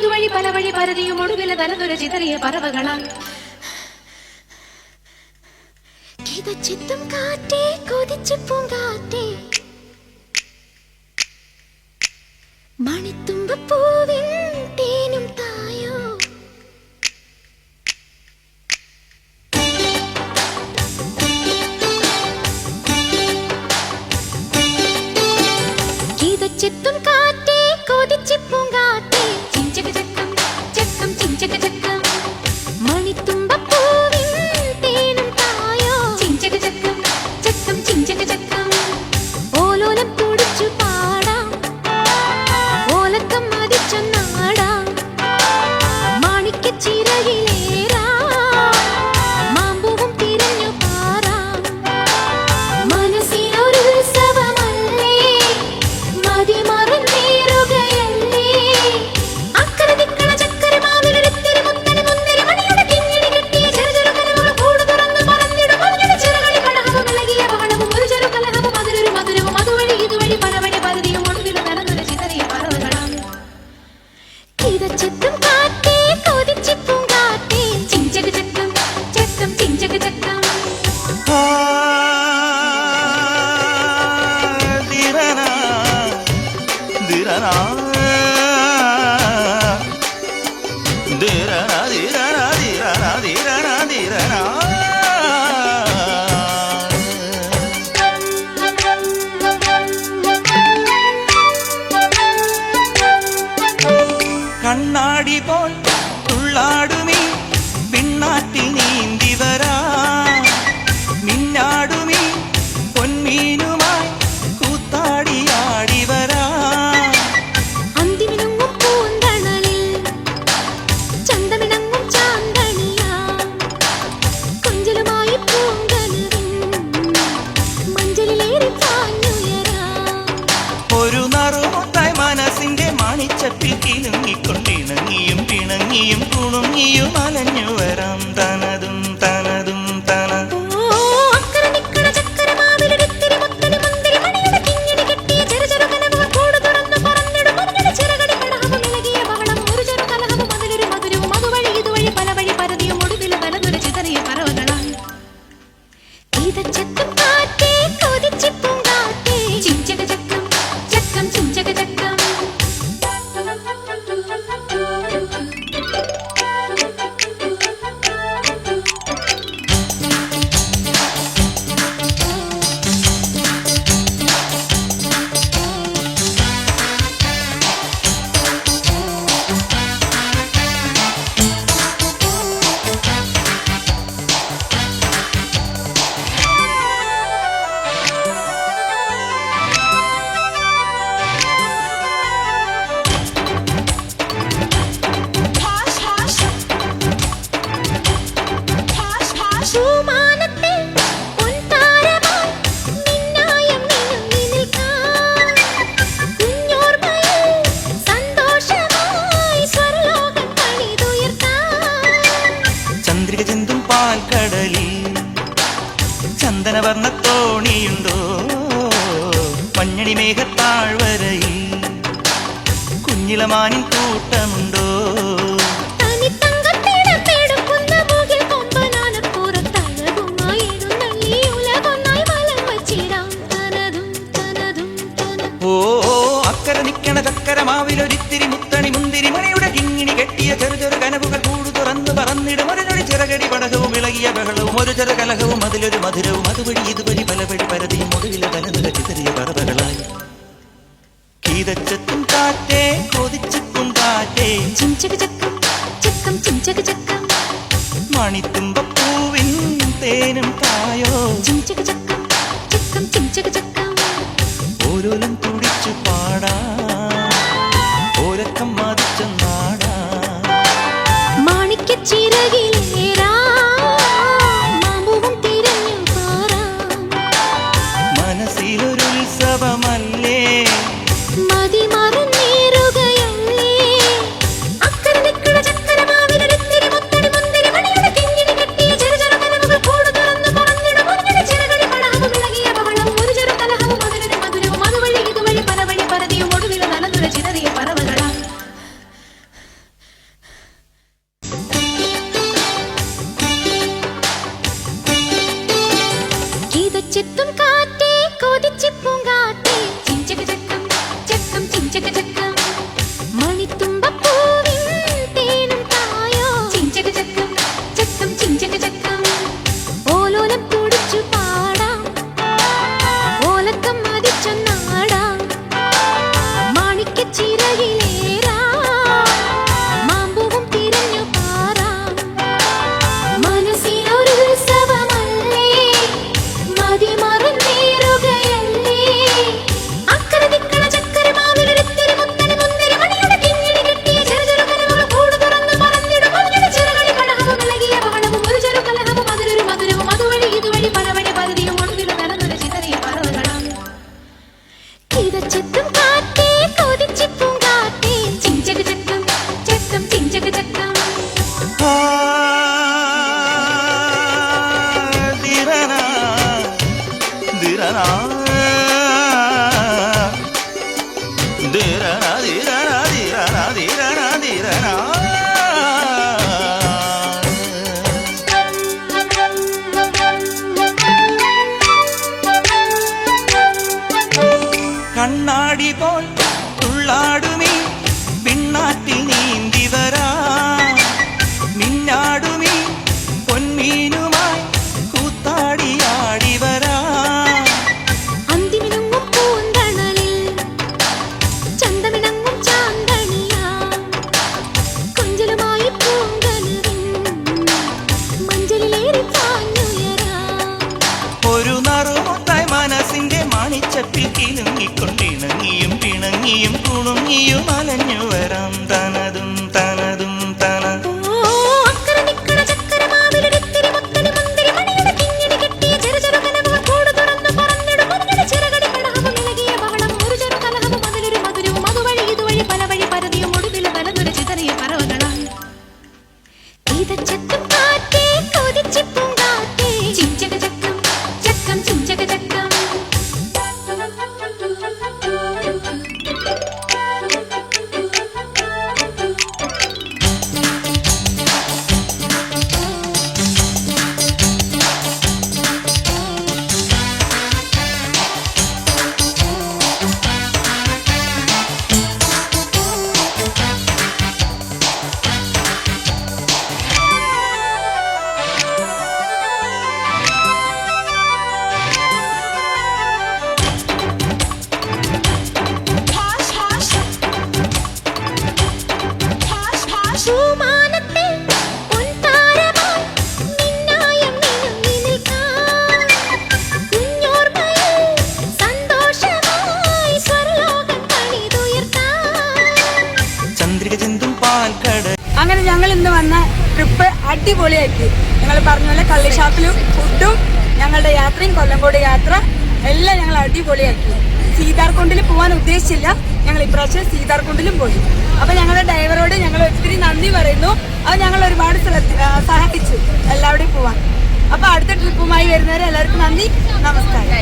ഇതുവഴി പല വഴി പരതിയും ഒടുവില തലതുര ചിതറിയ പറവകളായി കിതച്ചെത്തും കാറ്റേ കൊതിച്ചു പൂങ്കാറ്റേ മണിത്തുമ്പപ്പൂവിൻ തേനും തായോ കിതച്ചെത്തും കാറ്റേ കൊതിച്ചു പൂങ്കാറ്റേ ചിഞ്ചക ചക്കം ചക്കം ചിഞ്ചക ചക്കം മണിത്തുമ്പപ്പൂവിൻ തേനും തായോ ചിഞ്ചക ചക്കം ചക്കം ചിഞ്ചക ചക്കം ഓലോലം തുടിച്ചു പാടാം ഓലക്കം മതിച്ചൊന്നാടാം മാണിക്കച്ചിറകിലേറാം മാമ്പൂവും തിരഞ്ഞു പാറാം മനസ്സിനൊരു ഉത്സവമല്ലേ മതിമറന്നേറുകയല്ലേ അക്കരെ ദിക്കണ ചക്കരമാവിലൊരിത്തിരി മുത്തരി മുന്തിരി മണിയുടെ കിങ്ങിണി കെട്ടിയ ചെറുചെറു കനവുകൾ കൂട് തുറന്ന് പറന്നിടും മഞ്ഞയുടെ ചിറകളി കടഹവും ഇളകിയ ബഹളവും ഒരു ചെറു കലഹവും അതിലൊരു മധുരവും അതുവഴി ഇതുവഴി പലവഴി പരതിയും ഒടുവിൽ തലതുര ചിതറിയ പറവകളാണ് കിതച്ചെത്തും കാറ്റേ കൊതിച്ചു പൂങ്കാറ്റേ ചിഞ്ചക ചക്കം ചക്കം ചിഞ്ചക ചക്കം കണ്ണാടി പോൽ തുള്ളാടുമീ പിന്നാറ്റിൽ നീന്തി വരാ മിന്നാടുമീ പൊന്മീനുമായി കൂത്താടിയാടി വരാ അന്തിമിണങ്ങും പൂന്തണലിൽ ചന്തമിണങ്ങും ചാന്തണിയാ കൊഞ്ചലുമായി പൂങ്കനവിൻ മഞ്ചലിലേറി പാഞ്ഞുയരാ ഒരു നറുമുത്തായി മനസ്സിന്റെ മണിച്ചപ്പിൽ കിലുങ്ങിക്കൊണ്ടിണങ്ങിയും പിണങ്ങിയും കുണുങ്ങിയും അലഞ്ഞു വരാം തനതും തനതും തന അക്കരെ നിക്കണ ചക്കരമാവിലൊരിത്തിരി മുത്തരി മുന്തിരി മണിയുടെ കിങ്ങിണി കെട്ടിയ ചെറുചെറു കനവുകൾ കൂട് തുറന്ന് പറന്നിടും മഞ്ഞയുടെ ചിറകടി കടഹവും ഇളകിയ ബഹളം ഒരു ചെറു കലഹവും അതിലൊരു മധുരവും അതുവഴി ഇതുവഴി പല വഴി പരതിയും ഒടുവിൽ തലതുര ചിതറിയ പറവകളായി കിതച്ചെത്തും കാറ്റേ കൊതിച്ചു പൂങ്കാറ്റേ ചിഞ്ചക ചക്കം ചക്കം ചിഞ്ചക ചക്കം പൂമാനത്തെ പൊൻതാരമായി മിന്നായം മിനുങ്ങി നിൽക്കാം കുഞ്ഞോർമ്മയിൽ സന്തോഷമായി സ്വർലോകം പണിതുയർത്താം ചന്ദ്രിക ചിന്തും പാൽക്കടലിൽ ചന്ദനവർണ്ണ തോണിയുണ്ടോ മഞ്ഞണി മേഘത്താഴ്വരയിൽ കുഞ്ഞിലമാനിൻ കൂട്ടമുണ്ടോ തനിത്തങ്കത്തിടപ്പെടുക്കുന്ന മുകിൽ കൊമ്പനാനപ്പുറത്തഴകുമായി എഴുന്നള്ളി ഉലകൊന്നായി വലം വച്ചിടാം തനതും തനതും തന ഓ അക്കരെ നിക്കണ ചക്കരമാവിലൊരിത്തിരി മുത്തണി മുന്തിരി മണിയുടെ കിങ്ങിണി കെട്ടിയ ചെറുചെറു കനവുകൾ കൂട് തുറന്ന് പറന്നിടും ഒരു നൊടി ചിറകടി പടകവും ഇളകിയ ബഹളവും ഒരു ചെറു കലഹവും അതിലൊരു മധുരവും അതുവഴി ഇതുവഴി പലവഴി പരതിയും ഒടുവിലെ തലതുര ചിതറിയ പറവകളായി കിതച്ചെത്തും കാറ്റേ കൊതിച്ചു പൂങ്കാറ്റേ ചിഞ്ചക ചക്കം ചക്കം ചിഞ്ചക ചക്കം മണിത്തുമ്പപ്പൂവിൻ തേനും തായോ ചിഞ്ചക ചക്കം ചക്കം ചിഞ്ചക ചക്കം ഓരോലും തുടിച്ചു പാടാ ഓരക്കം മതിച്ചൊന്നാടാ മാണിക്കച്ചിറകിലേറാം മാമ്പൂവും തിരഞ്ഞു പാറാം മനസ്സിലൊരു ഉത്സവമല്ലേ മതിമറന്നേറുകയല്ലേ അക്കരെ നിക്കണ ചക്കരമാവിലൊരിത്തിരി മുത്തരി മുന്തിരി മണിയുടെ കിങ്ങിണി കെട്ടിയ ചെറുചെറു കനവുകൾ കൂട് തുറന്ന് പറന്നിടും മഞ്ഞയുടെ ചിറകടി കടഹവും അലഞ്ഞു വരാം തനതും തനതും തന. അക്കരെ നിക്കണ ചക്കരമാവിലൊരിത്തിരി മുത്തണി മുന്തിരി മണിയുടെ കിങ്ങിണി കെട്ടിയ ചെറു ചെറു കനവുകൾ കൂട് തുറന്നു പറന്നിടും മഞ്ഞുടെ ചിറകടി പടഹവും ഇളകിയ ബഹളവും ഒരു ചെറു കലഹവും അതിലൊരു മധുരവും അതുവഴി ഇതുവഴി പല വഴി പരതിയും ഒടുവിൽ തലതുര ചിതറിയ പറവകളായി ചക്കം കാറ്റേ കൊതിച്ചിപ്പും കാറ്റേ ചിഞ്ചക ചക്കം ചക്കം ചിഞ്ചക ചക്കം പൂമാനത്തെ പൊൻതാരമായി നിന്നായം മിനുങ്ങി നിൽക്കാം കുഞ്ഞോർമ്മയിൽ സന്തോഷമായി സ്വർലോകം പണിതുയർത്താം ചന്ദ്രിക ചിന്തും പാൽക്കട. അങ്ങനെ ഞങ്ങൾ ഇന്ന് വന്ന ട്രിപ്പ് അടിപൊളിയാക്കി. ഞങ്ങൾ പറഞ്ഞ പോലെ കള്ളിഷാപ്പിലും ഫുഡും ഞങ്ങളുടെ യാത്രയും കൊല്ലംകോട് യാത്ര എല്ലാം ഞങ്ങൾ അടിപൊളിയാക്കി. സീതാർകുണ്ടിൽ പോകാൻ ഉദ്ദേശിച്ചില്ല, ഞങ്ങൾ ഇപ്രാവശ്യം സീതാർകുണ്ടിലും പോയി. അപ്പൊ ഞങ്ങളുടെ ഡ്രൈവറോട് ഞങ്ങൾ ഒത്തിരി നന്ദി പറയുന്നു. അത് ഞങ്ങൾ ഒരുപാട് സഹായിച്ചു എല്ലാവിടെയും പോവാൻ. അപ്പൊ അടുത്ത ട്രിപ്പുമായി വരുന്നവരെ എല്ലാവർക്കും നന്ദി, നമസ്കാരം.